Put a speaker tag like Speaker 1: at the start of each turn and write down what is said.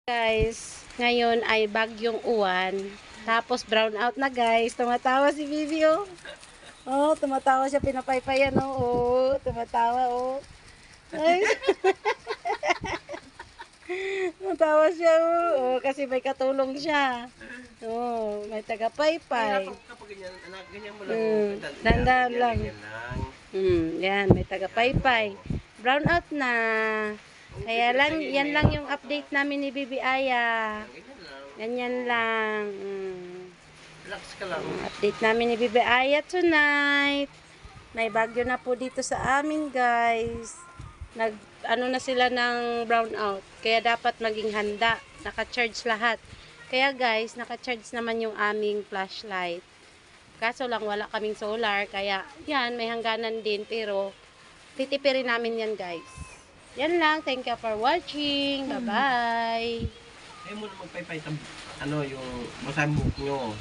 Speaker 1: Guys, ngayon ay bagyong uwan. Tapos brown out na guys. Tumatawa si Bibi oh. Oh, tumatawa siya, pinapaypayan oh. Oh, tumatawa oh. Ay. Tumatawa siya oh. Oh, kasi may katulong siya. Oh, may tagapaypay.
Speaker 2: Kapag ganyan, anak, ganyan mo lang.
Speaker 1: Dandan lang.
Speaker 2: Ganyan lang.
Speaker 1: Yan, may tagapaypay. Brown out na. Kaya lang, yan lang yung update namin ni Bibi Aya.
Speaker 2: Ganyan lang.
Speaker 1: Ganyan lang.
Speaker 2: Relax ka lang.
Speaker 1: Update namin ni Bibi Aya tonight. May bagyo na po dito sa amin, guys. Ano na sila ng brown out. Kaya dapat maging handa. Naka-charge lahat. Kaya guys, naka-charge naman yung aming flashlight. Kaso lang wala kaming solar. Kaya yan, may hangganan din. Pero titipirin namin yan, guys. Yan lang. Thank you for watching. Bye-bye.
Speaker 2: Ayaw mo na magpaypay. Ano yung masamok nyo.